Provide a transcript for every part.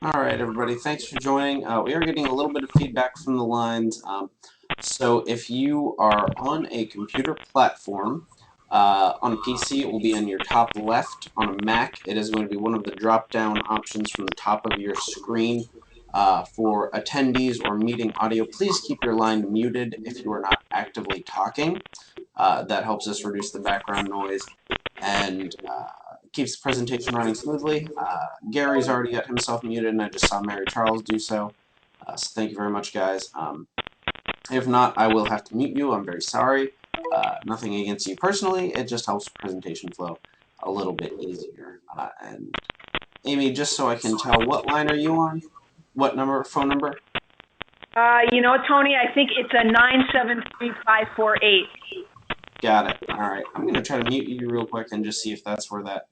All right, everybody, thanks for joining. We are getting a little bit of feedback from the lines. So if you are on a computer platform, on a PC, it will be on your top left. On a Mac, it is going to be one of the drop-down options from the top of your screen. For attendees or meeting audio, please keep your line muted if you are not actively talking. That helps us reduce the background noise and keeps the presentation running smoothly. Gary's already got himself muted, and I just saw Mary Charles do so. So thank you very much, guys. If not, I will have to mute you. I'm very sorry. Nothing against you personally. It just helps the presentation flow a little bit easier. And Amy, just so I can tell, what line are you on? What number? Phone number? Tony, I think it's a 973548. Got it. All right. I'm going to try to mute you real quick and just see if that's where that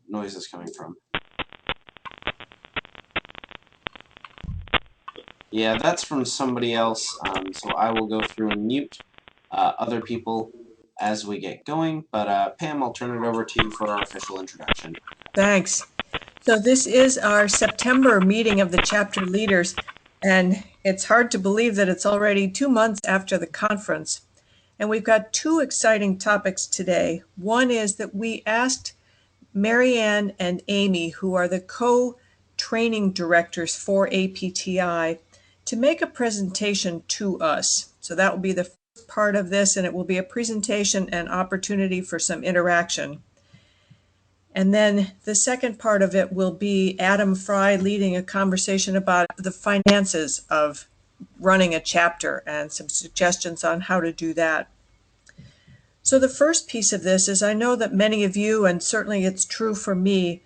noise is coming from. Yeah, that's from somebody else, so I will go through and mute other people as we get going. But Pam, I'll turn it over to you for our official introduction. Thanks. So this is our September meeting of the chapter leaders, and it's hard to believe that it's already 2 months after the conference. And we've got two exciting topics today. One is that we asked Marianne and Amy, who are the co-training directors for APTI, to make a presentation to us. So that will be the first part of this, and it will be a presentation and opportunity for some interaction. And then the second part of it will be Adam Fry leading a conversation about the finances of running a chapter and some suggestions on how to do that. So the first piece of this is I know that many of you, and certainly it's true for me,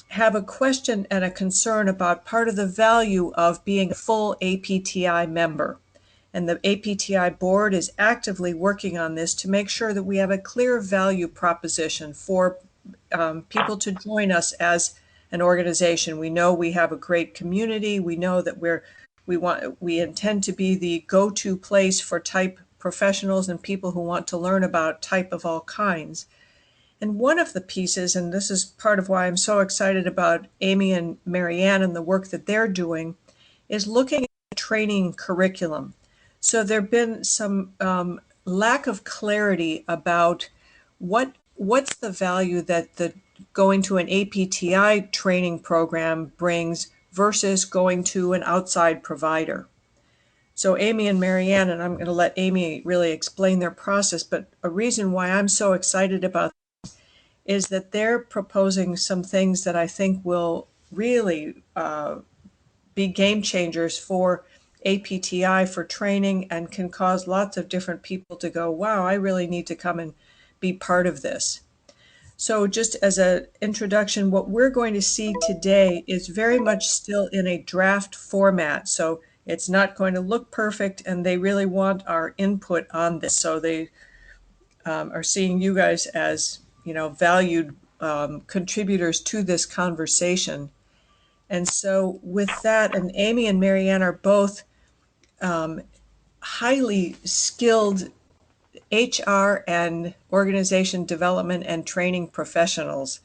have a question and a concern about part of the value of being a full APTI member. And the APTI board is actively working on this to make sure that we have a clear value proposition for people to join us as an organization. We know we have a great community. We know that we intend to be the go-to place for type professionals and people who want to learn about type of all kinds. And one of the pieces, and this is part of why I'm so excited about Amy and Marianne and the work that they're doing, is looking at the training curriculum. So there have been some lack of clarity about what's the value that the going to an APTI training program brings versus going to an outside provider. So Amy and Marianne, and I'm going to let Amy really explain their process, but a reason why I'm so excited about is that they're proposing some things that I think will really be game changers for APTI for training and can cause lots of different people to go, wow, I really need to come and be part of this. So just as an introduction, what we're going to see today is very much still in a draft format. So it's not going to look perfect, and they really want our input on this. So they are seeing you guys as valued contributors to this conversation. And so with that, and Amy and Marianne are both highly skilled HR and organization development and training professionals.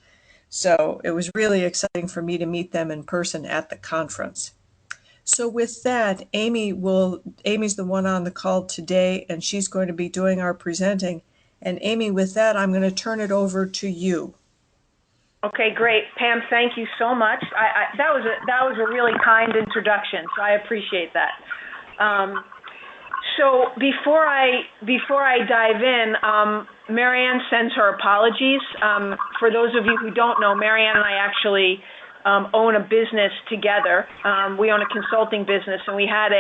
So it was really exciting for me to meet them in person at the conference. So with that, Amy's the one on the call today, and she's going to be doing our presenting. And Amy, with that, I'm going to turn it over to you. Okay, great. Pam, thank you so much. That was a really kind introduction, so I appreciate that. So before I dive in, Marianne sends her apologies. For those of you who don't know, Marianne and I actually own a business together. We own a consulting business, and we had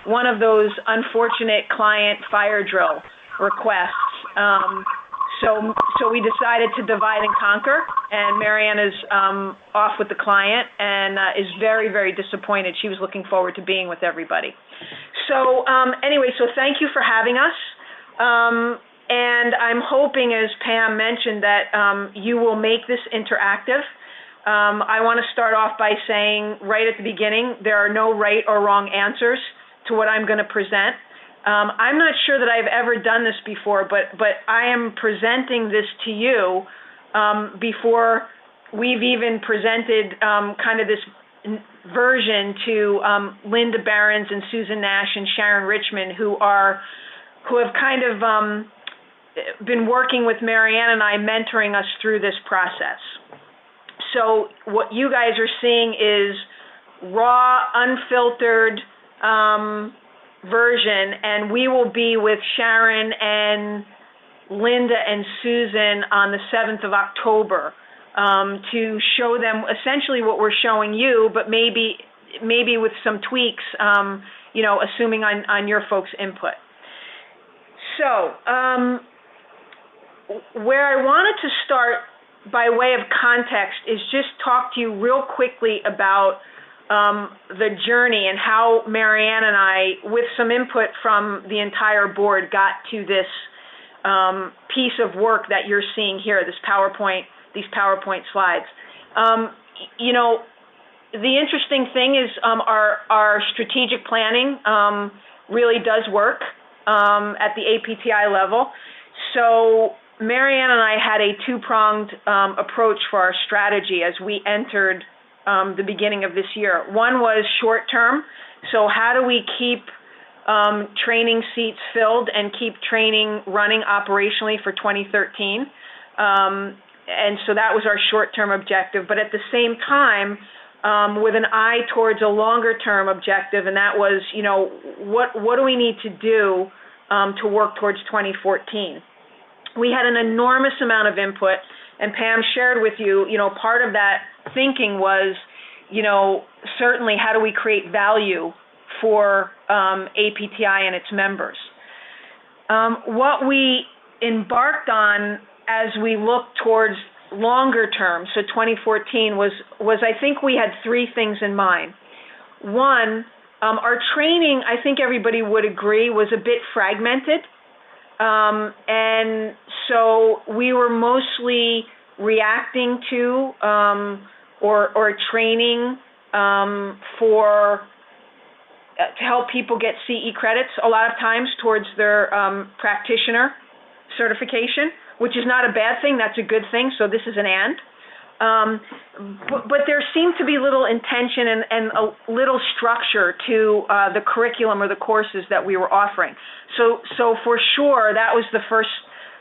one of those unfortunate client fire drill requests. So we decided to divide and conquer, and Marianne is off with the client and is very, very disappointed. She was looking forward to being with everybody. So anyway, so thank you for having us. And I'm hoping, as Pam mentioned, that you will make this interactive. I want to start off by saying right at the beginning, there are no right or wrong answers to what I'm going to present. I'm not sure that I've ever done this before, but I am presenting this to you before we've even presented kind of this version to Linda Behrens and Susan Nash and Sharon Richmond, who have kind of been working with Marianne and I, mentoring us through this process. So what you guys are seeing is raw, unfiltered version, and we will be with Sharon and Linda and Susan on the 7th of October to show them essentially what we're showing you, but maybe with some tweaks, assuming on your folks' input. So where I wanted to start by way of context is just talk to you real quickly about the journey and how Marianne and I, with some input from the entire board, got to this piece of work that you're seeing here, these PowerPoint slides. The interesting thing is our strategic planning really does work at the APTI level. So Marianne and I had a two-pronged approach for our strategy as we entered the beginning of this year. One was short-term, so how do we keep training seats filled and keep training running operationally for 2013? And so that was our short-term objective, but at the same time, with an eye towards a longer-term objective, and that was, what do we need to do to work towards 2014? We had an enormous amount of input, and Pam shared with you, part of that thinking was, certainly how do we create value for APTI and its members. What we embarked on as we look towards longer term, so 2014, was I think we had three things in mind. One, our training, I think everybody would agree, was a bit fragmented. And so we were mostly reacting to or training to help people get CE credits a lot of times towards their practitioner certification, which is not a bad thing. That's a good thing. So this is an and. But there seemed to be little intention and a little structure to the curriculum or the courses that we were offering. So for sure, that was the first.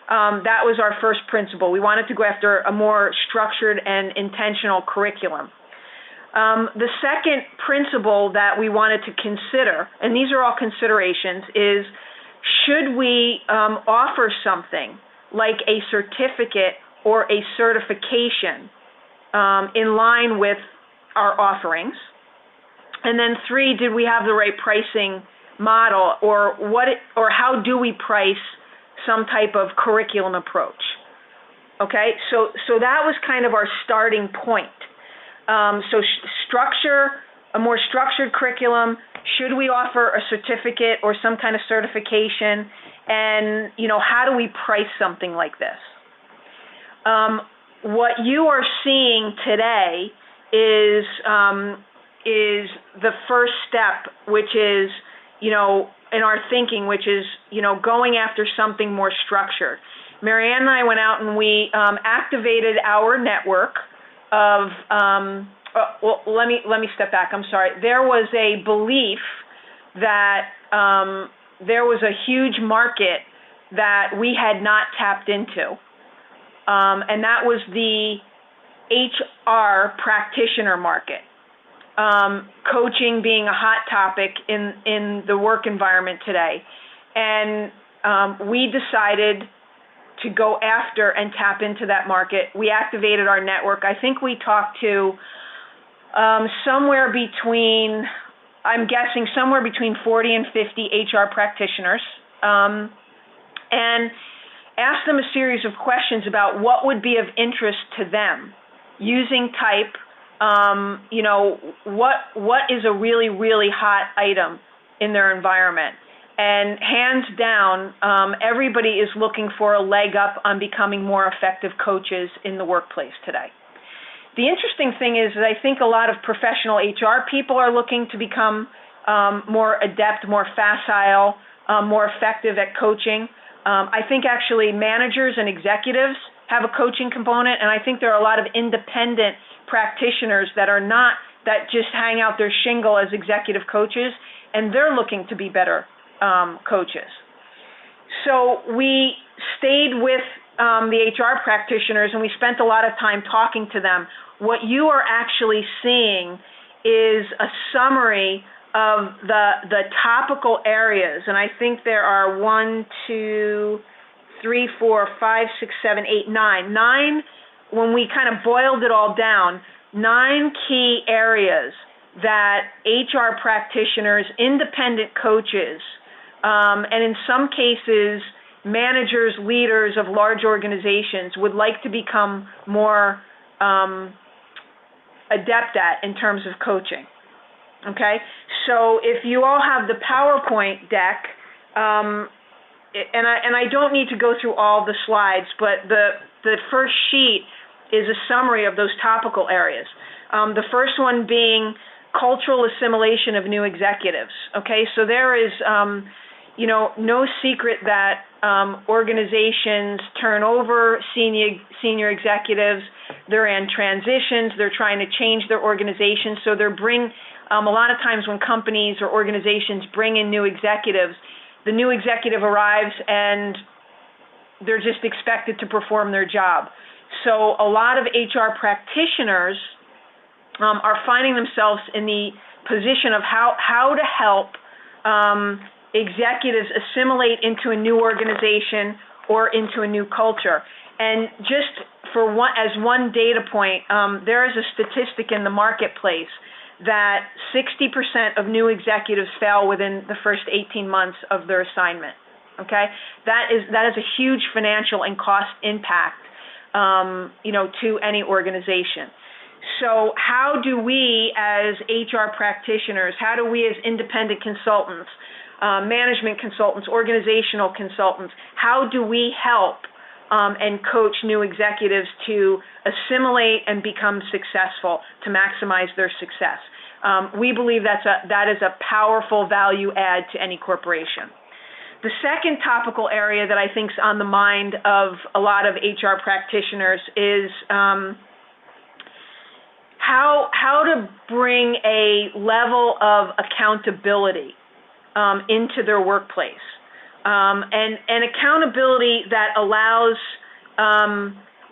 That was our first principle. We wanted to go after a more structured and intentional curriculum. The second principle that we wanted to consider, and these are all considerations, is should we offer something like a certificate or a certification in line with our offerings? And then three, did we have the right pricing model, or how do we price some type of curriculum approach? Okay, so that was kind of our starting point. So structure, a more structured curriculum. Should we offer a certificate or some kind of certification? And, how do we price something like this? What you are seeing today is the first step, which is, in our thinking, which is, going after something more structured. Marianne and I went out and we activated our network of, let me step back, I'm sorry. There was a belief that there was a huge market that we had not tapped into, and that was the HR practitioner market. Coaching being a hot topic in the work environment today. And we decided to go after and tap into that market. We activated our network. I think we talked to somewhere between 40 and 50 HR practitioners, and asked them a series of questions about what would be of interest to them using type. What is a really, really hot item in their environment? And hands down, everybody is looking for a leg up on becoming more effective coaches in the workplace today. The interesting thing is that I think a lot of professional HR people are looking to become more adept, more facile, more effective at coaching. I think actually managers and executives have a coaching component, and I think there are a lot of independent practitioners that are not that just hang out their shingle as executive coaches, and they're looking to be better coaches. So we stayed with the HR practitioners, and we spent a lot of time talking to them. What you are actually seeing is a summary of the topical areas, and I think there are 1, 2, 3, 4, 5, 6, 7, 8, 9. 9, when we kind of boiled it all down, 9 key areas that HR practitioners, independent coaches, and in some cases, managers, leaders of large organizations would like to become more adept at in terms of coaching. Okay, so if you all have the PowerPoint deck, and I don't need to go through all the slides, but the first sheet is a summary of those topical areas. The first one being cultural assimilation of new executives. Okay, so there is, no secret that organizations turn over senior executives. They're in transitions. They're trying to change their organization. So a lot of times when companies or organizations bring in new executives, the new executive arrives and they're just expected to perform their job. So a lot of HR practitioners are finding themselves in the position of how to help executives assimilate into a new organization or into a new culture. And just as one data point, there is a statistic in the marketplace that 60% of new executives fail within the first 18 months of their assignment. Okay, that is a huge financial and cost impact, to any organization. So how do we as HR practitioners, how do we as independent consultants, management consultants, organizational consultants, how do we help and coach new executives to assimilate and become successful, to maximize their success? We believe that is a powerful value add to any corporation. The second topical area that I think is on the mind of a lot of HR practitioners is how to bring a level of accountability into their workplace, and accountability that allows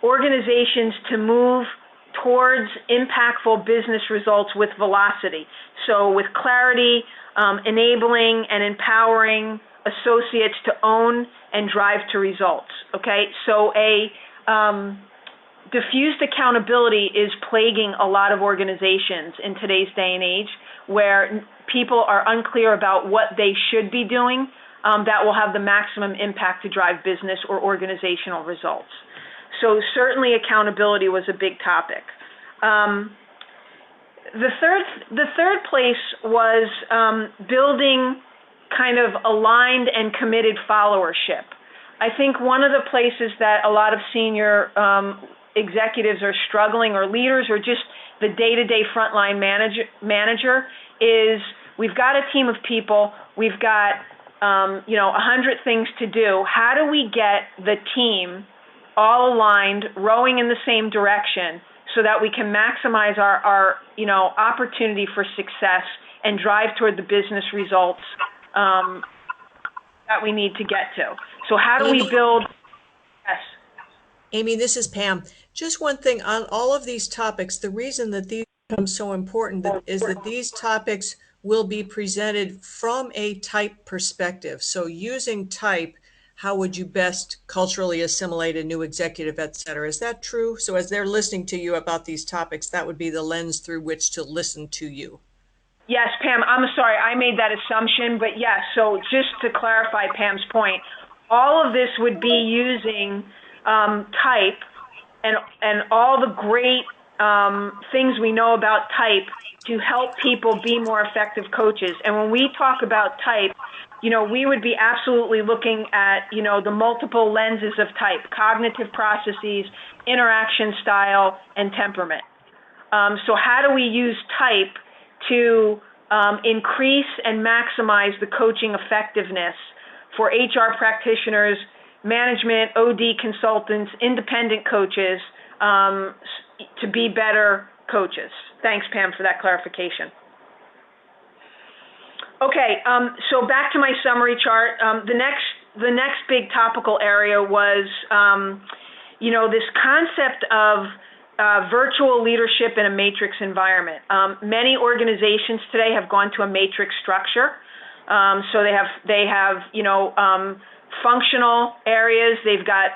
organizations to move towards impactful business results with velocity. So with clarity, enabling and empowering associates to own and drive to results. Okay, so a diffused accountability is plaguing a lot of organizations in today's day and age, where people are unclear about what they should be doing that will have the maximum impact to drive business or organizational results. So certainly accountability was a big topic. The third place was building kind of aligned and committed followership. I think one of the places that a lot of senior executives are struggling, or leaders, or just the day-to-day frontline manager is, we've got a team of people, we've got 100 things to do. How do we get the team all aligned, rowing in the same direction, so that we can maximize our opportunity for success and drive toward the business results that we need to get to? So how do we build? Yes. Amy, this is Pam. Just one thing on all of these topics, the reason that these become so important is that these topics will be presented from a type perspective. So using type, how would you best culturally assimilate a new executive, et cetera? Is that true? So as they're listening to you about these topics, that would be the lens through which to listen to you. Yes, Pam, I'm sorry, I made that assumption, but yes, so just to clarify Pam's point, all of this would be using type and all the great things we know about type to help people be more effective coaches. And when we talk about type, we would be absolutely looking at, the multiple lenses of type: cognitive processes, interaction style, and temperament. So how do we use type to increase and maximize the coaching effectiveness for HR practitioners, management, OD consultants, independent coaches, to be better coaches. Thanks, Pam, for that clarification. Okay, so back to my summary chart. The next big topical area was, this concept of virtual leadership in a matrix environment. Many organizations today have gone to a matrix structure. So they have functional areas, they've got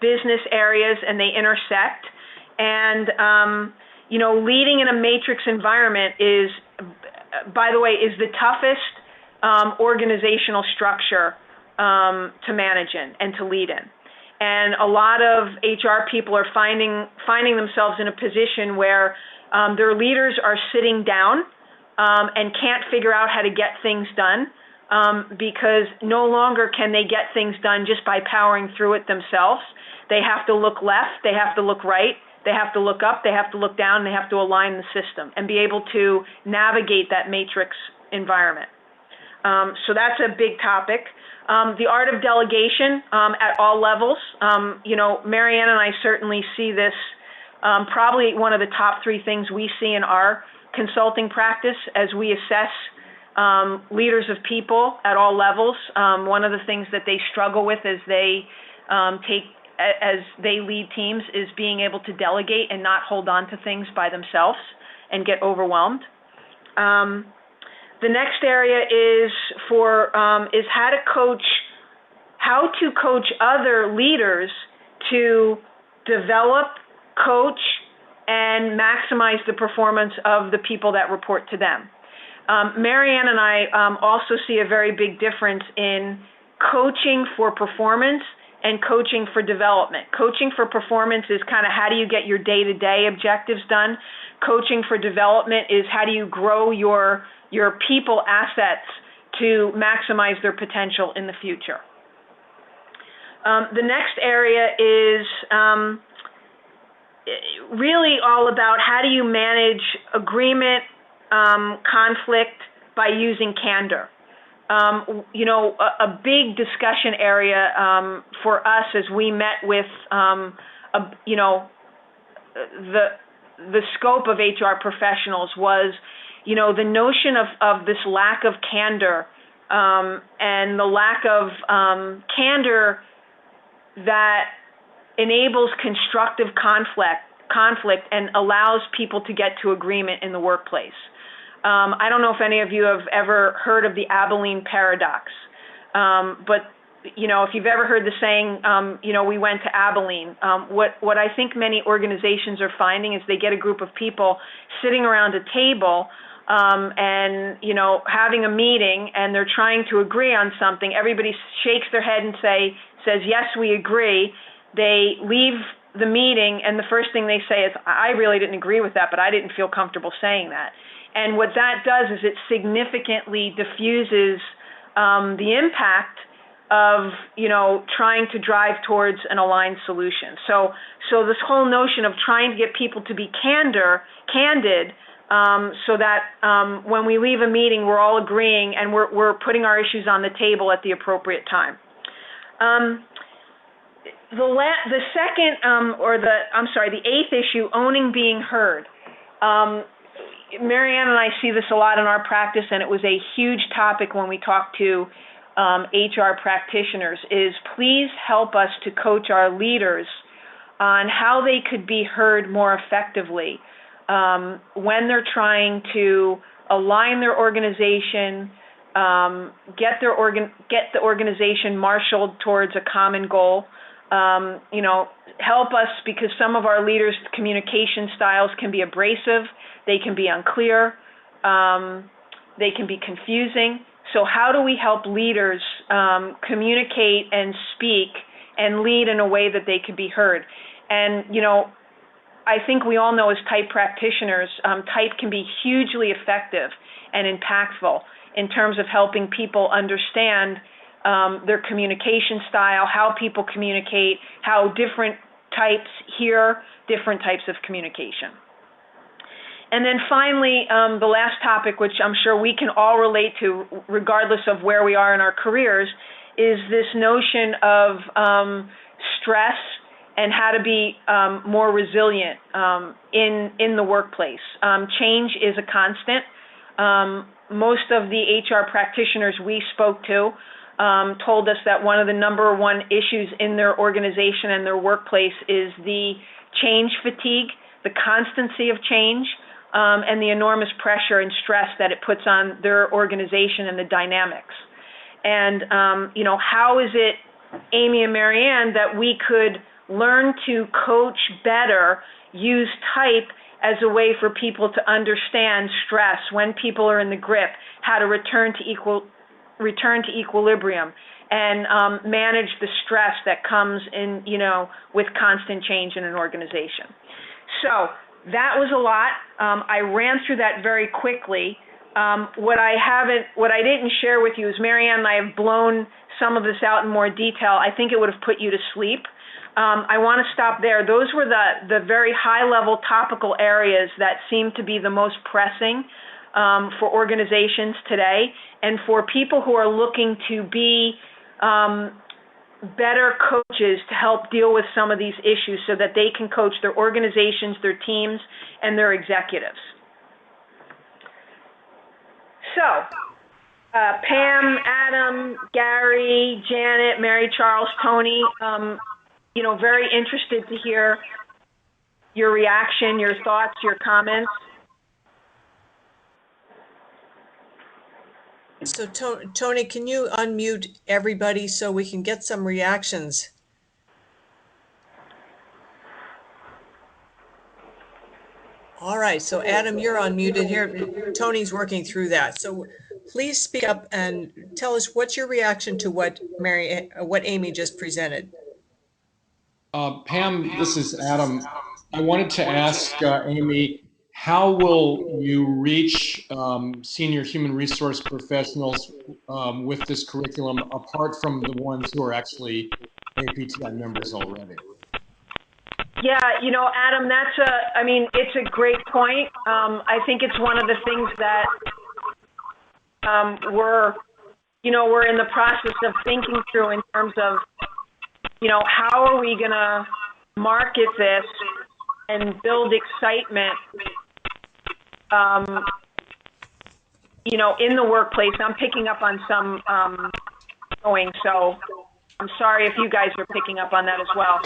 business areas, and they intersect. And leading in a matrix environment is, by the way, is the toughest organizational structure to manage in and to lead in. And a lot of HR people are finding themselves in a position where their leaders are sitting down and can't figure out how to get things done because no longer can they get things done just by powering through it themselves. They have to look left, they have to look right, they have to look up, they have to look down, they have to align the system and be able to navigate that matrix environment. So that's a big topic. The art of delegation at all levels. Marianne and I certainly see this probably one of the top three things we see in our consulting practice as we assess leaders of people at all levels. One of the things that they struggle with as they lead teams is being able to delegate and not hold on to things by themselves and get overwhelmed. The next area is how to coach other leaders to develop, coach, and maximize the performance of the people that report to them. Marianne and I also see a very big difference in coaching for performance and coaching for development. Coaching for performance is kind of how do you get your day-to-day objectives done. Coaching for development is how do you grow your people assets to maximize their potential in the future. The next area is really all about how do you manage agreement, conflict by using candor. A big discussion area for us as we met with, the scope of HR professionals was, the notion of this lack of candor and the lack of candor that enables constructive conflict and allows people to get to agreement in the workplace. I don't know if any of you have ever heard of the Abilene paradox, but if you've ever heard the saying, we went to Abilene, what I think many organizations are finding is they get a group of people sitting around a table and having a meeting, and they're trying to agree on something. Everybody shakes their head and says, yes, we agree. They leave the meeting, and the first thing they say is, I really didn't agree with that, but I didn't feel comfortable saying that. And what that does is it significantly diffuses the impact of, trying to drive towards an aligned solution. So this whole notion of trying to get people to be candid, so that when we leave a meeting, we're all agreeing and we're putting our issues on the table at the appropriate time. The eighth issue, owning being heard. Marianne and I see this a lot in our practice, and it was a huge topic when we talked to HR practitioners, is please help us to coach our leaders on how they could be heard more effectively when they're trying to align their organization, get the organization marshaled towards a common goal. Help us, because some of our leaders' communication styles can be abrasive, they can be unclear, they can be confusing. So how do we help leaders communicate and speak and lead in a way that they could be heard? And, I think we all know as type practitioners, type can be hugely effective and impactful in terms of helping people understand their communication style, how people communicate, how different types hear different types of communication. And then finally, the last topic, which I'm sure we can all relate to regardless of where we are in our careers, is this notion of stress and how to be more resilient in the workplace. Change is a constant. Most of the HR practitioners we spoke to told us that one of the number one issues in their organization and their workplace is the change fatigue, the constancy of change, and the enormous pressure and stress that it puts on their organization and the dynamics. And, how is it, Amy and Marianne, that we could learn to coach better, use type as a way for people to understand stress when people are in the grip, how to return to equilibrium, and manage the stress that comes in, with constant change in an organization. So that was a lot. I ran through that very quickly. What I didn't share with you is Marianne and I have blown some of this out in more detail. I think it would have put you to sleep. I want to stop there. Those were the very high-level topical areas that seem to be the most pressing for organizations today, and for people who are looking to be better coaches to help deal with some of these issues so that they can coach their organizations, their teams, and their executives. So, Pam, Adam, Gary, Janet, Mary Charles, Tony, very interested to hear your reaction, your thoughts, your comments. So, Tony, can you unmute everybody so we can get some reactions? All right, so Adam, you're unmuted here. Tony's working through that. So please speak up and tell us what's your reaction to what Amy just presented. Pam, this is Adam. I wanted to ask Amy, how will you reach senior human resource professionals with this curriculum, apart from the ones who are actually APTI members already? Yeah, Adam, it's a great point. I think it's one of the things that we're in the process of thinking through in terms of, how are we going to market this and build excitement, in the workplace. I'm picking up on some going, so I'm sorry if you guys are picking up on that as well.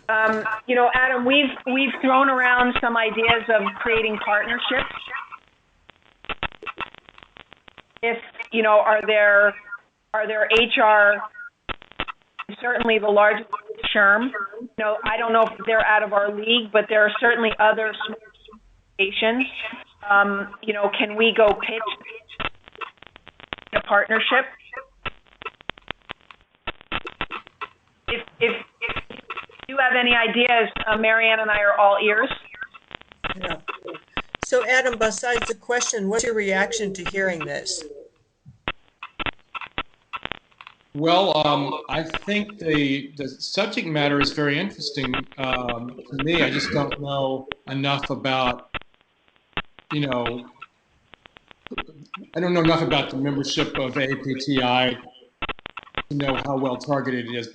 Adam, we've thrown around some ideas of creating partnerships. If, are there HR, certainly the largest, SHRM. I don't know if they're out of our league, but there are certainly other organizations. Can we go pitch a partnership? If you have any ideas, Marianne and I are all ears. Yeah. So Adam, besides the question, what's your reaction to hearing this? Well, I think the subject matter is very interesting to me. I just don't know enough about, I don't know enough about the membership of APTI to know how well targeted it is.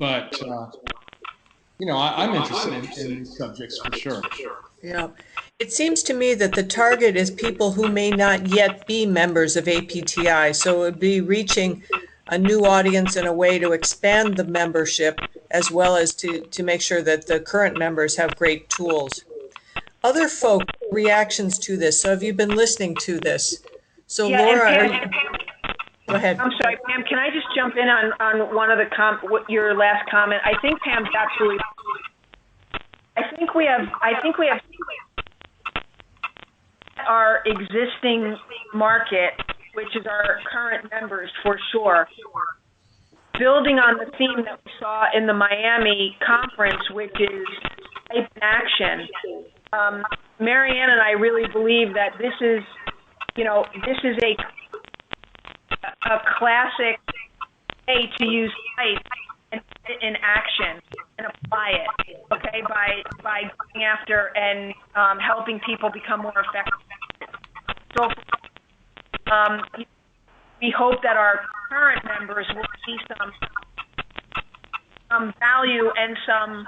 But I'm interested in these subjects for sure. Yeah. It seems to me that the target is people who may not yet be members of APTI, so it would be reaching a new audience in a way to expand the membership as well as to make sure that the current members have great tools. Other folk reactions to this. So have you been listening to this? So yeah, Laura, go ahead. I'm sorry, Pam, can I just jump in on one of your last comment? I think Pam's absolutely, I think we have our existing market, which is our current members for sure, building on the theme that we saw in the Miami conference, which is type in action. Marianne and I really believe that this is a classic way to use type in action and apply it, okay, by going after and helping people become more effective. So we hope that our current members will see some value and some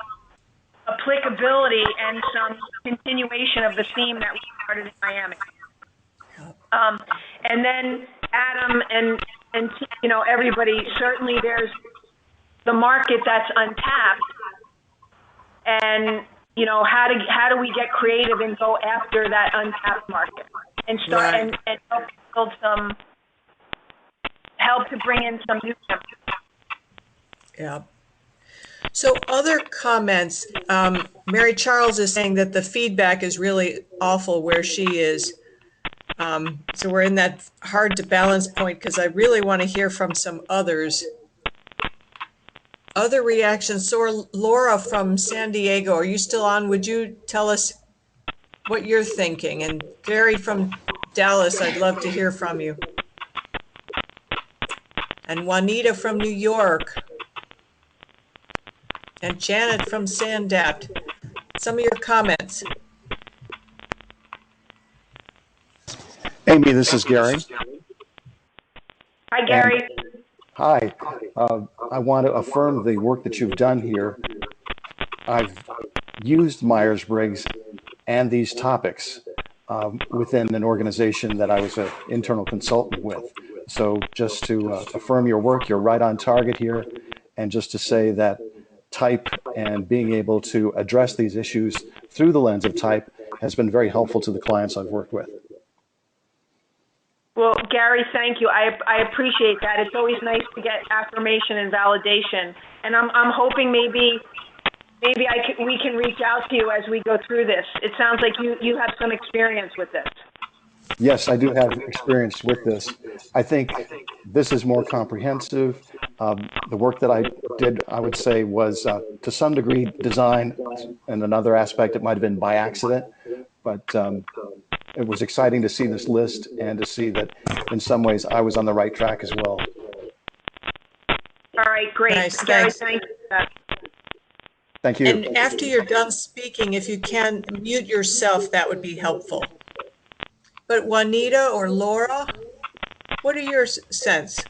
applicability and some continuation of the theme that we started in Miami. And then Adam and everybody, certainly there's the market that's untapped, and how do we get creative and go after that untapped market and start and help build help to bring in some new members. Yeah. So other comments, Mary Charles is saying that the feedback is really awful where she is. So we're in that hard to balance point because I really want to hear from some others. Other reactions. So Laura from San Diego, are you still on? Would you tell us what you're thinking? And Gary from Dallas, I'd love to hear from you. And Juanita from New York. And Janet from Sandapt. Some of your comments. Amy, this is Gary. Hi, Gary. Hi. I want to affirm the work that you've done here. I've used Myers-Briggs and these topics within an organization that I was an internal consultant with. So just to affirm your work, you're right on target here. And just to say that type and being able to address these issues through the lens of type has been very helpful to the clients I've worked with. Well, Gary, thank you. I appreciate that. It's always nice to get affirmation and validation. And I'm hoping maybe we can reach out to you as we go through this. It sounds like you have some experience with this. Yes, I do have experience with this. I think this is more comprehensive. The work that I did, I would say, was to some degree design, and another aspect it might have been by accident, but it was exciting to see this list and to see that in some ways I was on the right track as well. All right, great. Nice, Gary, thanks. thank you. Thank you. And after you're done speaking, if you can mute yourself, that would be helpful. But Juanita or Laura, what are your sense?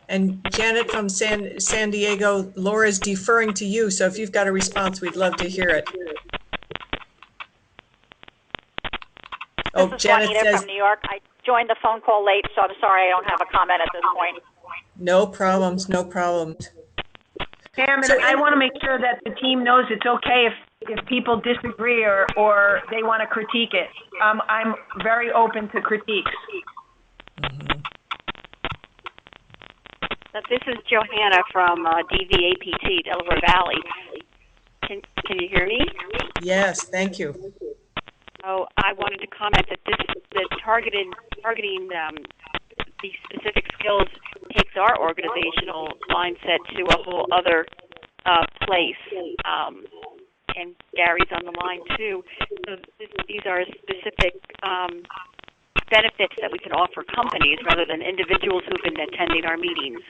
And Janet from San Diego, Laura's deferring to you, so if you've got a response, we'd love to hear it. Oh, This is Janet Juanita says, from New York. I joined the phone call late, so I'm sorry I don't have a comment at this point. no problems, no problems. Pam, and So I want to make sure that the team knows it's okay if people disagree or they want to critique it. I'm very open to critiques. This is Johanna from DVAPT, Delaware Valley. Can you hear me? Yes, thank you. Oh, I wanted to comment that targeting these specific skills takes our organizational mindset to a whole other place. And Gary's on the line too. So these are specific benefits that we can offer companies rather than individuals who've been attending our meetings.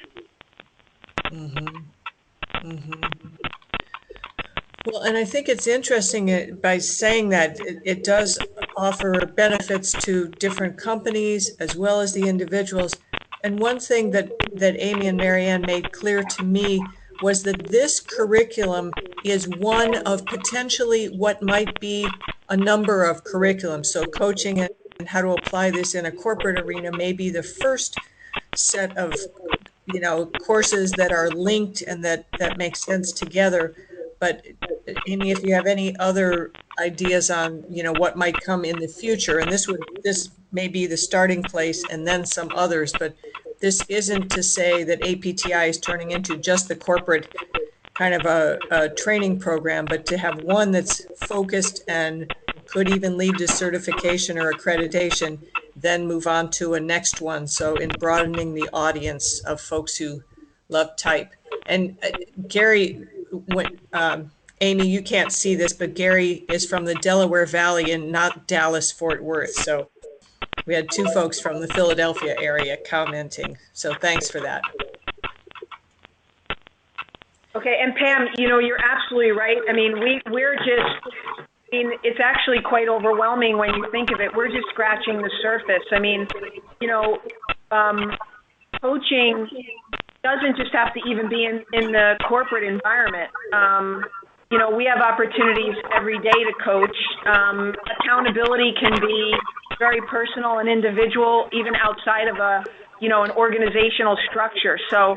Well, and I think it's interesting by saying that it does offer benefits to different companies as well as the individuals. And one thing that Amy and Marianne made clear to me was that this curriculum is one of potentially what might be a number of curriculums. So coaching and how to apply this in a corporate arena may be the first set of courses that are linked and that make sense together. But Amy, if you have any other ideas on what might come in the future, and this may be the starting place and then some others, but this isn't to say that APTI is turning into just the corporate kind of a training program, but to have one that's focused and could even lead to certification or accreditation, then move on to a next one. So in broadening the audience of folks who love type. And Gary, Amy, you can't see this, but Gary is from the Delaware Valley and not Dallas-Fort Worth. So we had two folks from the Philadelphia area commenting. So thanks for that. Okay, and Pam, you're absolutely right. I mean, it's actually quite overwhelming when you think of it. We're just scratching the surface. I mean, coaching doesn't just have to even be in the corporate environment. We have opportunities every day to coach. Accountability can be very personal and individual, even outside of an organizational structure. So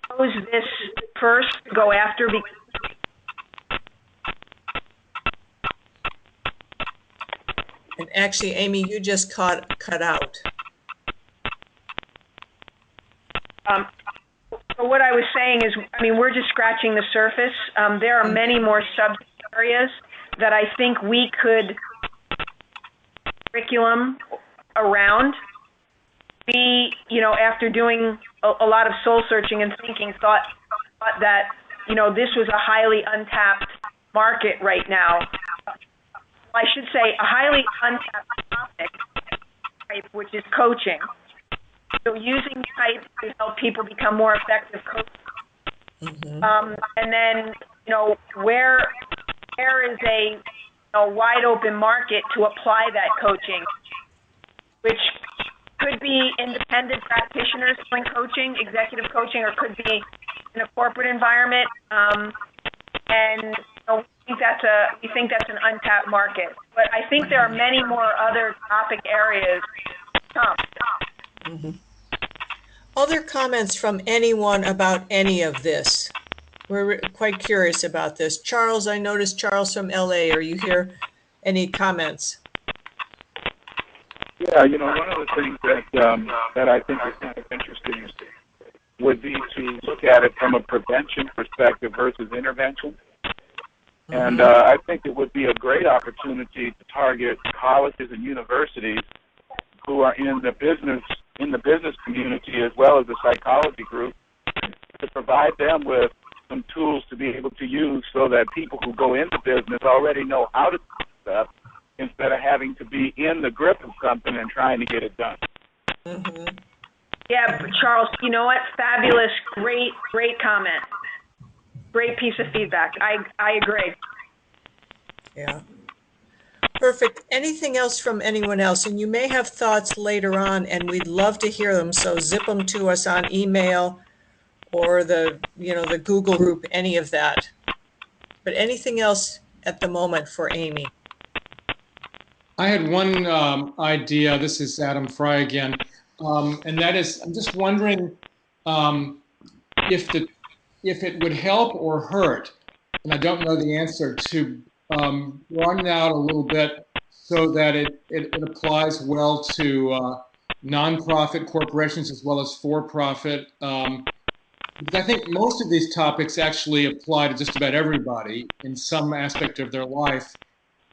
propose this first to go after. And actually, Amy, you just cut out. So what I was saying is, we're just scratching the surface. There are many more sub areas that I think we could curriculum around. We, after doing a lot of soul searching and thinking, thought that, this was a highly untapped market right now. I should say a highly untapped topic type, which is coaching. So using type to help people become more effective coaches. Mm-hmm. And then, where is a wide open market to apply that coaching, which could be independent practitioners doing coaching, executive coaching, or could be in a corporate environment. And we think that's an untapped market. But I think there are many more other topic areas to come. Mm-hmm. Other comments from anyone about any of this? We're quite curious about this. Charles, I noticed Charles from LA. Are you here? Any comments? Yeah, one of the things that I think is kind of interesting would be to look at it from a prevention perspective versus intervention. Mm-hmm. And I think it would be a great opportunity to target colleges and universities who are in the business community as well as the psychology group, to provide them with some tools to be able to use so that people who go into business already know how to do stuff instead of having to be in the grip of something and trying to get it done. Mm-hmm. Yeah, Charles, you know what? Fabulous. Great comment. Great piece of feedback. I agree. Yeah. Perfect. Anything else from anyone else? And you may have thoughts later on, and we'd love to hear them. So zip them to us on email or the Google group, any of that. But anything else at the moment for Amy? I had one idea. This is Adam Fry again. And that is, I'm just wondering if it would help or hurt, and I don't know the answer, to broaden out a little bit so that it applies well to nonprofit corporations as well as for-profit. Because I think most of these topics actually apply to just about everybody in some aspect of their life.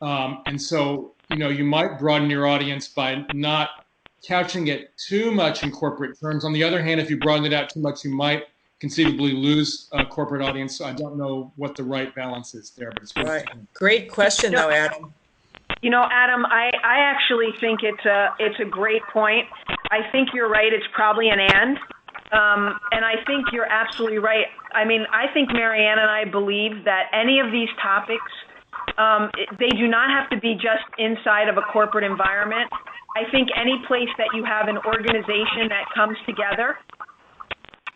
And so, you might broaden your audience by not couching it too much in corporate terms. On the other hand, if you broaden it out too much, you might conceivably lose a corporate audience. So I don't know what the right balance is there, but it's right. Great question, though, Adam. Adam, I actually think it's a great point. I think you're right. It's probably an and I think you're absolutely right. I think Marianne and I believe that any of these topics, they do not have to be just inside of a corporate environment. I think any place that you have an organization that comes together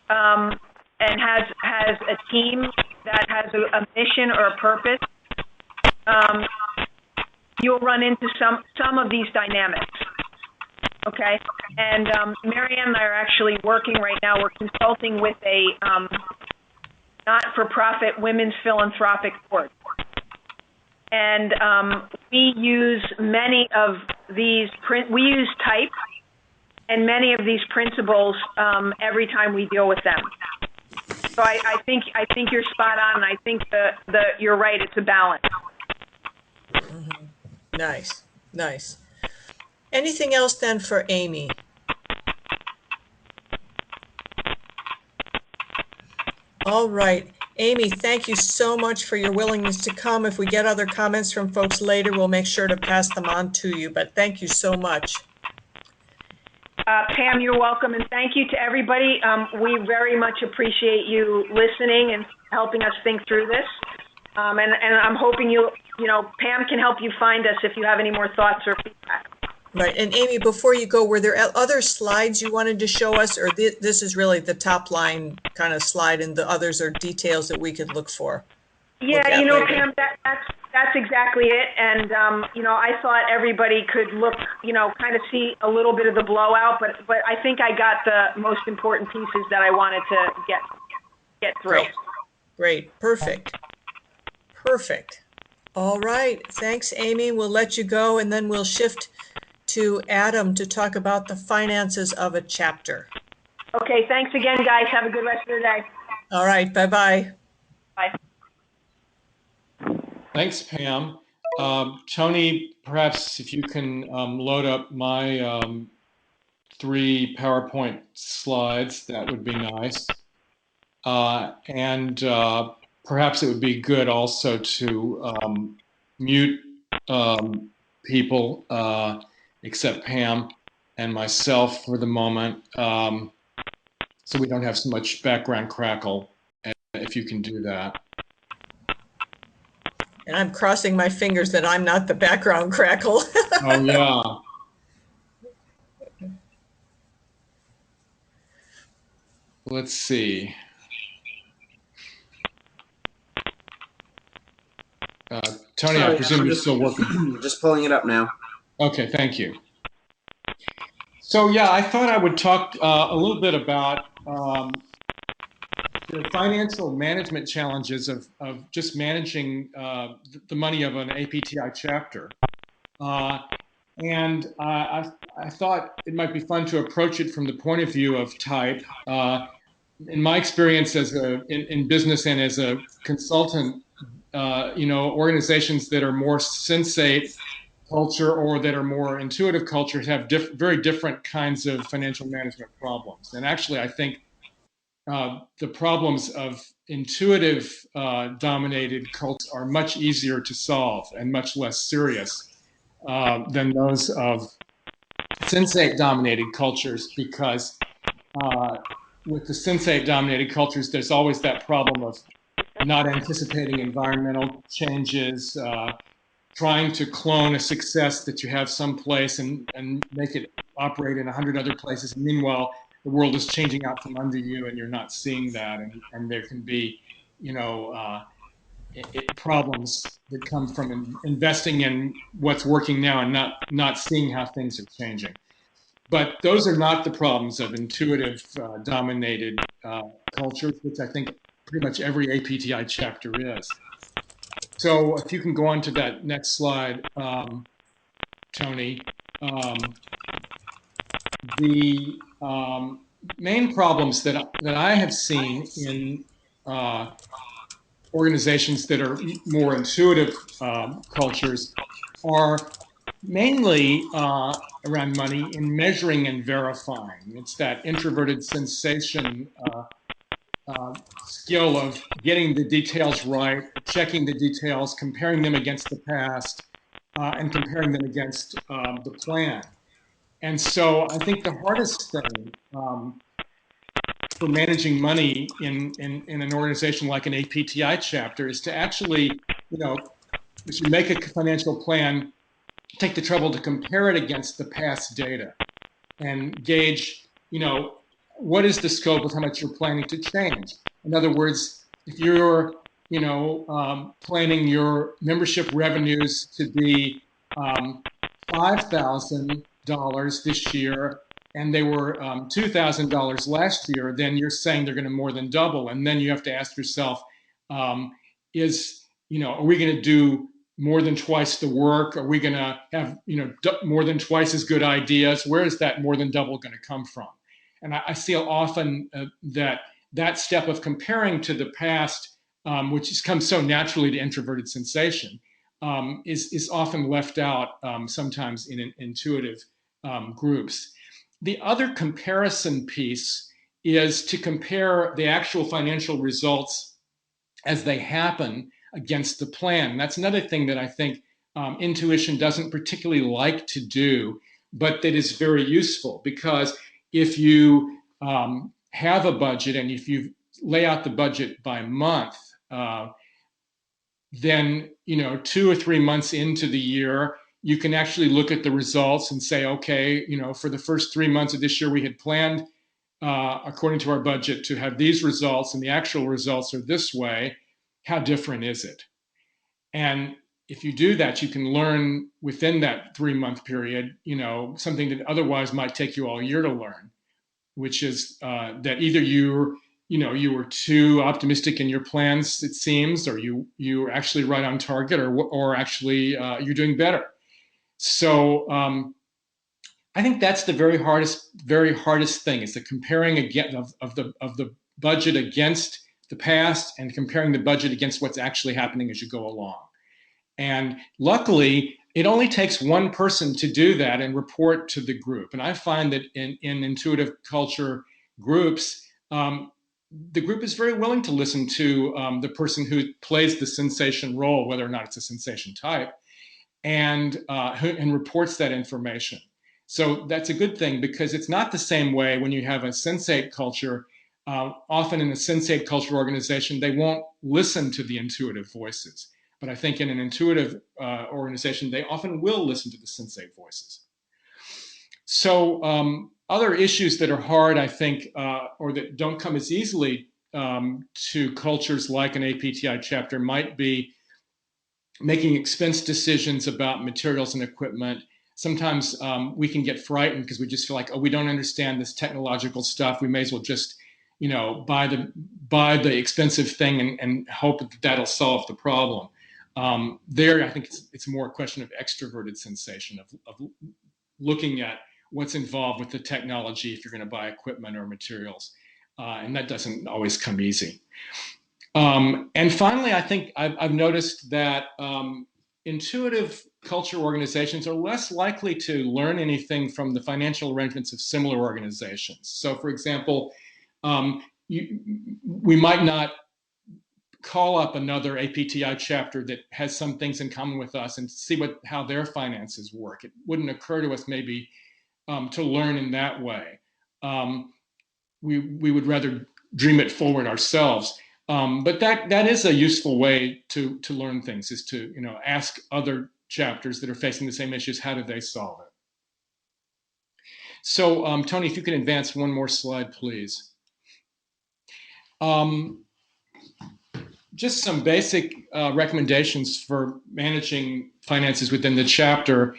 and has a team that has a mission or a purpose, you'll run into some of these dynamics. Okay? And Marianne and I are actually working right now. We're consulting with a not-for-profit women's philanthropic board. And we use many of these, we use type and many of these principles every time we deal with them. So I think you're spot on, and I think you're right, it's a balance. Mm-hmm. Nice. Anything else then for Amy? All right. Amy, thank you so much for your willingness to come. If we get other comments from folks later, we'll make sure to pass them on to you. But thank you so much. Pam, you're welcome. And thank you to everybody. We very much appreciate you listening and helping us think through this. And I'm hoping Pam can help you find us if you have any more thoughts or feedback. Right. And Amy, before you go, were there other slides you wanted to show us, or this is really the top line kind of slide and the others are details that we could look for? Yeah, Look at you know, later. Pam, that's exactly it. And, you know, I thought everybody could look, you know, kind of see a little bit of the blowout, but I think I got the most important pieces that I wanted to get through. Great. Perfect. Perfect. All right. Thanks, Amy. We'll let you go, and then we'll shift to Adam to talk about the finances of a chapter. Okay, thanks again, guys. Have a good rest of the day. All right. Bye-bye. Bye. Thanks, Pam. Tony, perhaps if you can load up my 3 PowerPoint slides, that would be nice. And perhaps it would be good also to mute people except Pam and myself for the moment, so we don't have so much background crackle, if you can do that. And I'm crossing my fingers that I'm not the background crackle. Oh, yeah. Let's see. Tony, I presume you're still working. Just pulling it up now. Okay, thank you. So, yeah, I thought I would talk a little bit about the financial management challenges of just managing the money of an APTI chapter. And I thought it might be fun to approach it from the point of view of type. In my experience as in business and as a consultant, you know, organizations that are more sensate culture or that are more intuitive cultures have very different kinds of financial management problems. And actually, I think the problems of intuitive dominated cultures are much easier to solve and much less serious than those of sensate dominated cultures, because with the sensate dominated cultures, there's always that problem of not anticipating environmental changes, trying to clone a success that you have someplace and make it operate in 100 other places. And meanwhile, the world is changing out from under you and you're not seeing that. And there can be, you know, problems that come from investing in what's working now and not seeing how things are changing. But those are not the problems of intuitive dominated cultures, which I think pretty much every APTI chapter is. So if you can go on to that next slide, Tony. The main problems that I have seen in organizations that are more intuitive cultures are mainly around money in measuring and verifying. It's that introverted sensation skill of getting the details right, checking the details, comparing them against the past, and comparing them against the plan. And so I think the hardest thing for managing money in an organization like an APTI chapter is to actually, you know, if you make a financial plan, take the trouble to compare it against the past data and gauge, you know, what is the scope of how much you're planning to change. In other words, if you're, you know, planning your membership revenues to be $5,000 this year, and they were $2,000 last year, then you're saying they're going to more than double. And then you have to ask yourself, is, you know, are we going to do more than twice the work? Are we going to have, you know, more than twice as good ideas? Where is that more than double going to come from? And I see often that step of comparing to the past, which has come so naturally to introverted sensation, is often left out sometimes in intuitive groups. The other comparison piece is to compare the actual financial results as they happen against the plan. That's another thing that I think intuition doesn't particularly like to do, but that is very useful, because if you have a budget and if you lay out the budget by month, then, you know, 2 or 3 months into the year, you can actually look at the results and say, okay, for the first 3 months of this year, we had planned, according to our budget, to have these results, and the actual results are this way. How different is it? And if you do that, you can learn within that 3-month period, something that otherwise might take you all year to learn, which is that either you were too optimistic in your plans, it seems, or you were actually right on target, or actually you're doing better. So I think that's the very hardest thing, is the comparing again of the budget against the past, and comparing the budget against what's actually happening as you go along. And luckily, it only takes one person to do that and report to the group. And I find that in intuitive culture groups, the group is very willing to listen to the person who plays the sensation role, whether or not it's a sensation type, and reports that information. So that's a good thing, because it's not the same way when you have a sensate culture. Often in a sensate culture organization, they won't listen to the intuitive voices. But I think in an intuitive organization, they often will listen to the sensate voices. So other issues that are hard, I think, or that don't come as easily to cultures like an APTI chapter, might be making expense decisions about materials and equipment. Sometimes we can get frightened because we just feel like, oh, we don't understand this technological stuff. We may as well just, buy the expensive thing and hope that that'll solve the problem. There, I think it's more a question of extroverted sensation, of looking at what's involved with the technology if you're going to buy equipment or materials. And that doesn't always come easy. And finally, I think I've noticed that intuitive culture organizations are less likely to learn anything from the financial arrangements of similar organizations. So, for example, we might not call up another APTI chapter that has some things in common with us and see how their finances work. It wouldn't occur to us maybe to learn in that way. We would rather dream it forward ourselves. But that is a useful way to learn things, is to ask other chapters that are facing the same issues, how do they solve it? So Tony, if you can advance one more slide, please. Just some basic recommendations for managing finances within the chapter.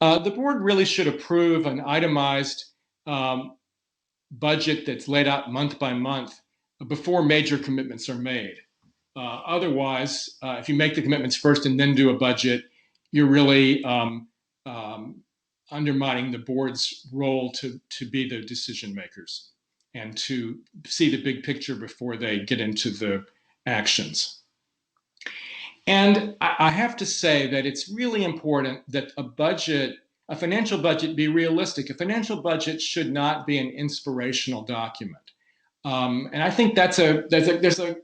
The board really should approve an itemized budget that's laid out month by month before major commitments are made. Otherwise, if you make the commitments first and then do a budget, you're really undermining the board's role to be the decision makers and to see the big picture before they get into the actions. And I have to say that it's really important that a financial budget, be realistic. A financial budget should not be an inspirational document. And I think there's a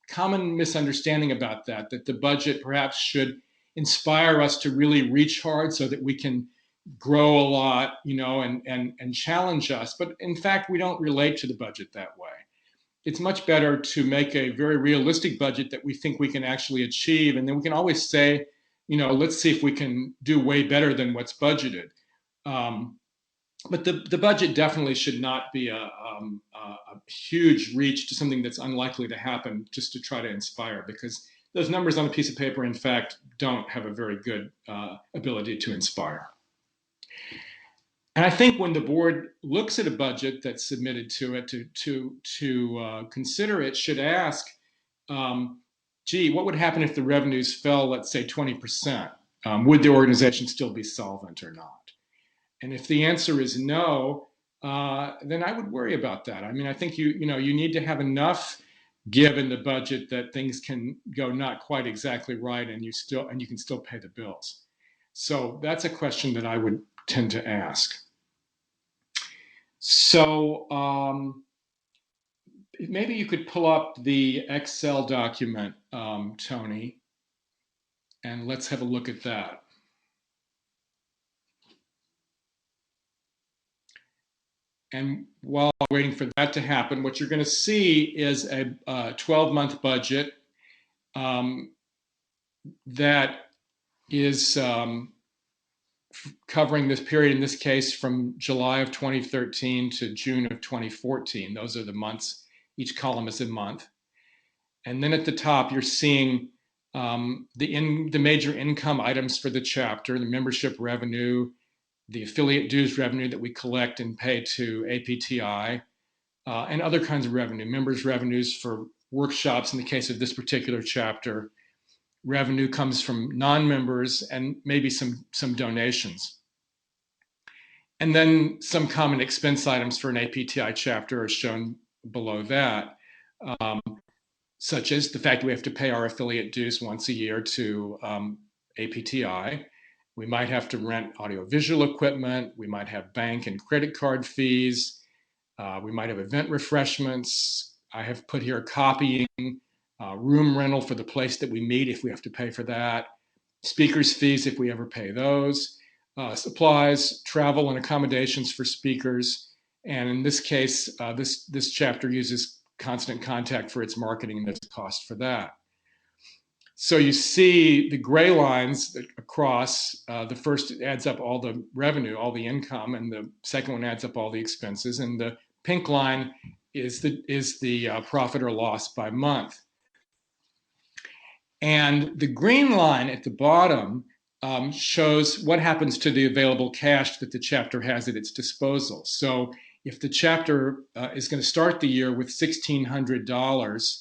common misunderstanding about that the budget perhaps should inspire us to really reach hard so that we can grow a lot, and challenge us. But in fact, we don't relate to the budget that way. It's much better to make a very realistic budget that we think we can actually achieve. And then we can always say, let's see if we can do way better than what's budgeted. But the budget definitely should not be a huge reach to something that's unlikely to happen just to try to inspire, because those numbers on a piece of paper, in fact, don't have a very good ability to inspire. And I think when the board looks at a budget that's submitted to it to consider it, should ask, gee, what would happen if the revenues fell, let's say 20%? Would the organization still be solvent or not? And if the answer is no, then I would worry about that. I mean, I think you need to have enough give in the budget that things can go not quite exactly right, and you can still pay the bills. So that's a question that I would tend to ask. So maybe you could pull up the Excel document, Tony, and let's have a look at that. And while waiting for that to happen, what you're going to see is a 12-month budget that is covering this period, in this case, from July of 2013 to June of 2014. Those are the months. Each column is a month. And then at the top, you're seeing the major income items for the chapter, the membership revenue, the affiliate dues revenue that we collect and pay to APTI, and other kinds of revenue, members' revenues for workshops. In the case of this particular chapter, revenue comes from non-members and maybe some donations. And then some common expense items for an APTI chapter are shown below that, such as the fact that we have to pay our affiliate dues once a year to APTI. We might have to rent audiovisual equipment. We might have bank and credit card fees. We might have event refreshments. I have put here copying, room rental for the place that we meet if we have to pay for that, speakers fees if we ever pay those, supplies, travel and accommodations for speakers. And in this case, this chapter uses Constant Contact for its marketing, and there's a cost for that. So you see the gray lines across, the first adds up all the revenue, all the income, and the second one adds up all the expenses, and the pink line is the profit or loss by month. And the green line at the bottom shows what happens to the available cash that the chapter has at its disposal. So if the chapter is going to start the year with $1,600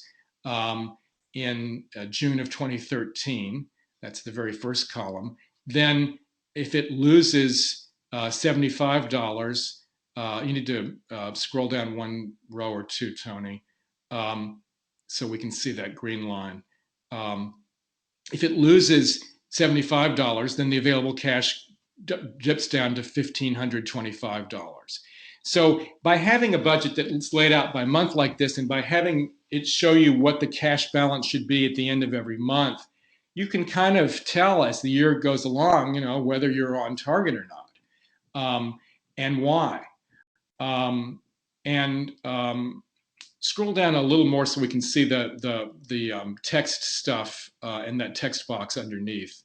in June of 2013, that's the very first column, then if it loses $75, you need to scroll down one row or two, Tony, so we can see that green line. If it loses $75, then the available cash dips down to $1,525. So by having a budget that's laid out by month like this, and by having it show you what the cash balance should be at the end of every month, you can kind of tell as the year goes along, you know, whether you're on target or not, and why. Scroll down a little more so we can see the text stuff in that text box underneath.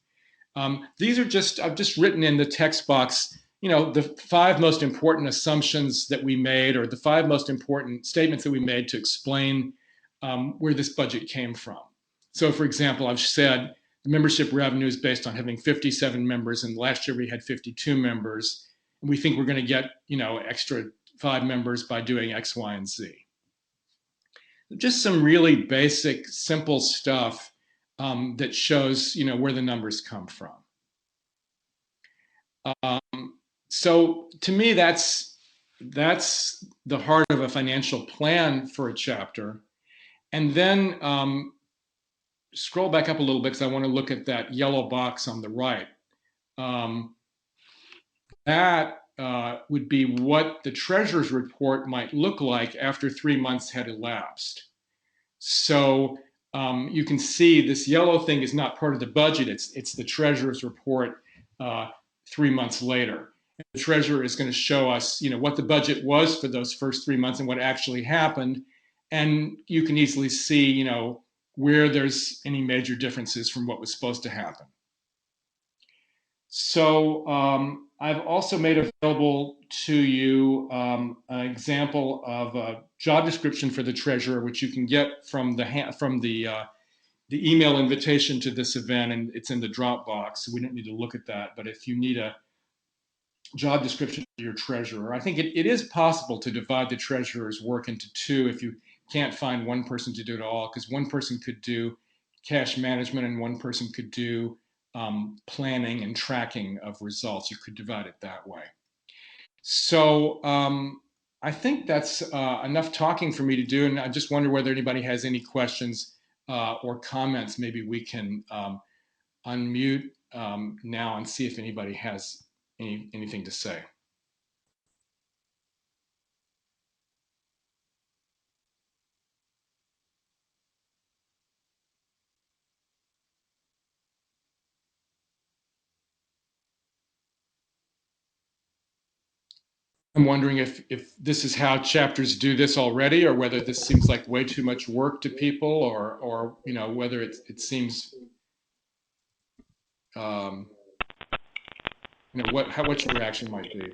These are just, I've just written in the text box, you know, the 5 most important assumptions that we made, or the 5 most important statements that we made to explain where this budget came from. So for example, I've said the membership revenue is based on having 57 members, and last year we had 52 members. And we think we're going to get, you know, extra 5 members by doing X, Y, and Z. Just some really basic, simple stuff that shows, you know, where the numbers come from. So to me, that's the heart of a financial plan for a chapter. And then scroll back up a little bit because I want to look at that yellow box on the right. That would be what the treasurer's report might look like after 3 months had elapsed. So you can see this yellow thing is not part of the budget. It's the treasurer's report 3 months later. And the treasurer is going to show us, you know, what the budget was for those first 3 months and what actually happened. And you can easily see, you know, where there's any major differences from what was supposed to happen. So I've also made available to you an example of a job description for the treasurer, which you can get from the email invitation to this event, and it's in the Dropbox. So we don't need to look at that. But if you need a job description for your treasurer, I think it is possible to divide the treasurer's work into 2 if you can't find one person to do it all, because one person could do cash management and one person could do planning and tracking of results. You could divide it that way. So I think that's enough talking for me to do, and I just wonder whether anybody has any questions or comments. Maybe we can unmute now and see if anybody has anything to say. I'm wondering if this is how chapters do this already, or whether this seems like way too much work to people, or you know, whether it seems what your reaction might be.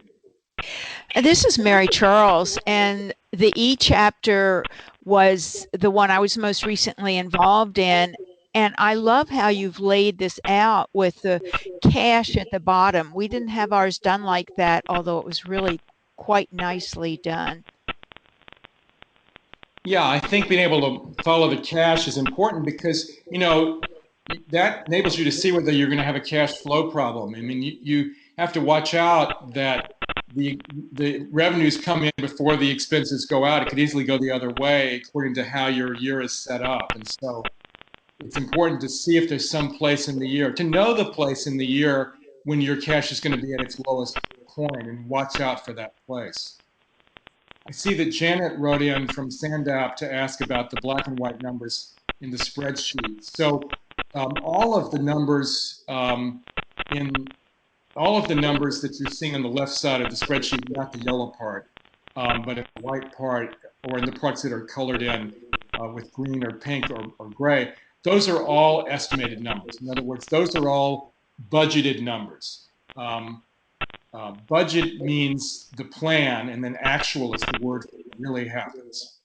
This is Mary Charles, and the e-chapter was the one I was most recently involved in. And I love how you've laid this out with the cash at the bottom. We didn't have ours done like that, although it was really quite nicely done. Yeah, I think being able to follow the cash is important because, that enables you to see whether you're going to have a cash flow problem. I mean, you have to watch out that the revenues come in before the expenses go out. It could easily go the other way according to how your year is set up. And so it's important to see if there's some place in the year, to know the place in the year when your cash is going to be at its lowest point and watch out for that place. I see that Janet wrote in from Sandap to ask about the black and white numbers in the spreadsheet. So all of the numbers that you're seeing on the left side of the spreadsheet, not the yellow part, but in the white part or in the parts that are colored in with green or pink or gray, those are all estimated numbers. In other words, those are all budgeted numbers. Budget means the plan, and then actual is the word that really happens.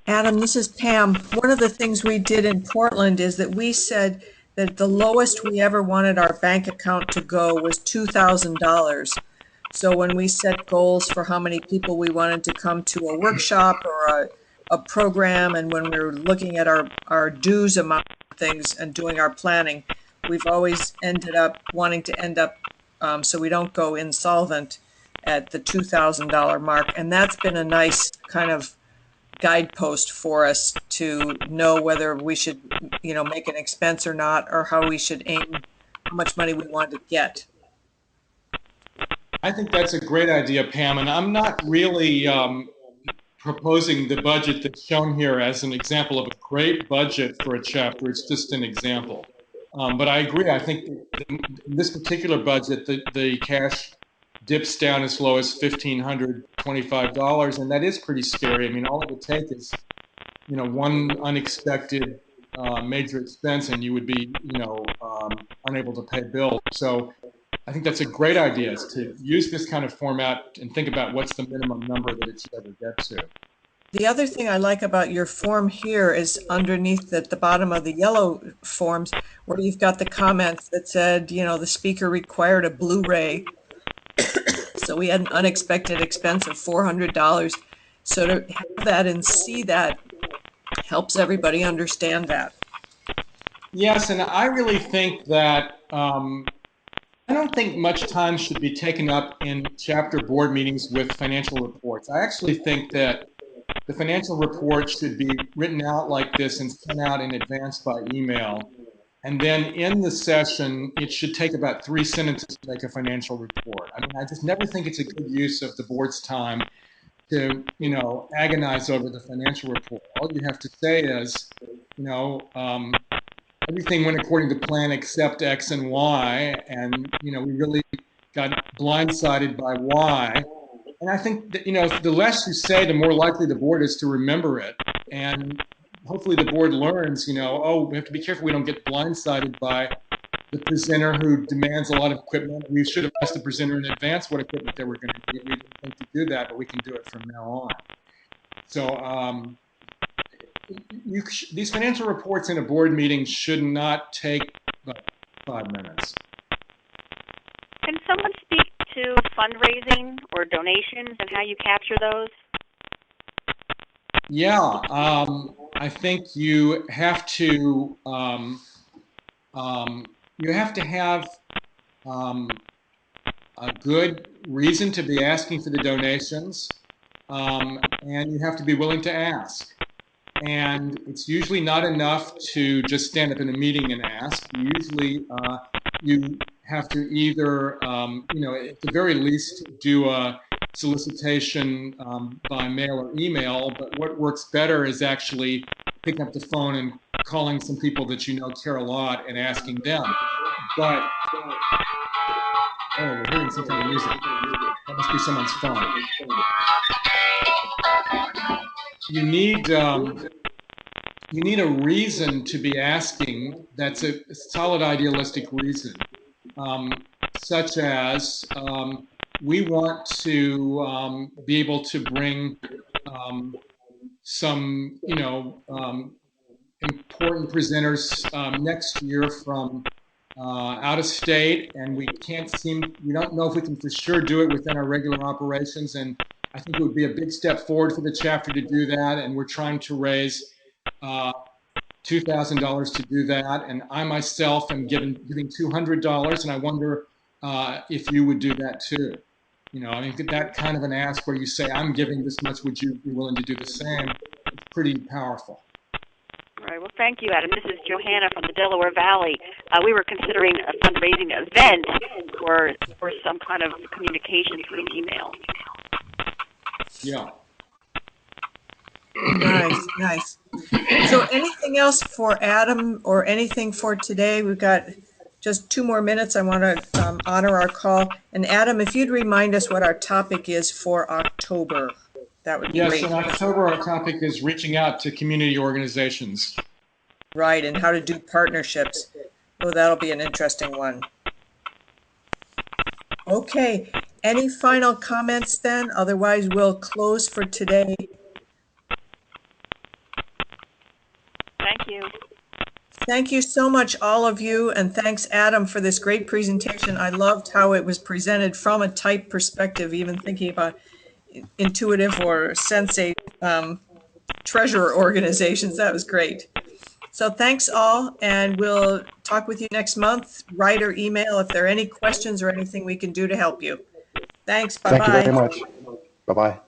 Adam, this is Pam. One of the things we did in Portland is that we said that the lowest we ever wanted our bank account to go was $2,000. So when we set goals for how many people we wanted to come to a workshop or a program, and when we were looking at our dues amount of things and doing our planning, we've always ended up wanting to end up so we don't go insolvent at the $2,000 mark. And that's been a nice kind of guidepost for us to know whether we should, make an expense or not, or how we should aim, how much money we want to get. I think that's a great idea, Pam, and I'm not really proposing the budget that's shown here as an example of a great budget for a chapter. It's just an example. But I agree. I think in this particular budget, the cash dips down as low as $1,525, and that is pretty scary. I mean, all it would take is, one unexpected major expense, and you would be, unable to pay bills. So I think that's a great idea, is to use this kind of format and think about what's the minimum number that it should ever get to. The other thing I like about your form here is underneath at the bottom of the yellow forms, where you've got the comments that said, the speaker required a Blu-ray. So we had an unexpected expense of $400. So to have that and see that helps everybody understand that. Yes, and I really think that I don't think much time should be taken up in chapter board meetings with financial reports. I actually think that the financial report should be written out like this and sent out in advance by email. And then in the session, it should take about 3 sentences to make a financial report. I mean, I just never think it's a good use of the board's time to, agonize over the financial report. All you have to say is, everything went according to plan except X and Y, and, we really got blindsided by Y. And I think that, the less you say, the more likely the board is to remember it. And hopefully the board learns, we have to be careful we don't get blindsided by the presenter who demands a lot of equipment. We should have asked the presenter in advance what equipment they were going to need. We didn't think to do that, but we can do it from now on. So these financial reports in a board meeting should not take about 5 minutes. Can someone speak to fundraising or donations and how you capture those? Yeah, I think you have to have a good reason to be asking for the donations, and you have to be willing to ask. And it's usually not enough to just stand up in a meeting and ask. Usually, you have to either, at the very least, do a solicitation by mail or email, but what works better is actually picking up the phone and calling some people that care a lot and asking them. But, we're hearing some kind of music. That must be someone's phone. You need you need a reason to be asking that's a solid idealistic reason, such as we want to be able to bring some, important presenters next year from out of state, and we don't know if we can for sure do it within our regular operations. And I think it would be a big step forward for the chapter to do that. And we're trying to raise $2,000 to do that. And I myself am giving $200, and I wonder if you would do that too. I mean, that kind of an ask where you say, I'm giving this much, would you be willing to do the same? It's pretty powerful. All right. Well, thank you, Adam. This is Johanna from the Delaware Valley. We were considering a fundraising event for some kind of communication through email. Yeah. Nice. So anything else for Adam or anything for today? We've got just 2 more minutes. I want to honor our call. And Adam, if you'd remind us what our topic is for October, that would be great. Yes, in October, our topic is reaching out to community organizations. Right, and how to do partnerships. Oh, that'll be an interesting one. Okay, any final comments then? Otherwise, we'll close for today. Thank you. Thank you so much, all of you, and thanks, Adam, for this great presentation. I loved how it was presented from a type perspective, even thinking about intuitive or sensate treasurer organizations. That was great. So thanks all, and we'll talk with you next month. Write or email if there are any questions or anything we can do to help you. Thanks. Bye-bye. Thank you very much. Bye-bye.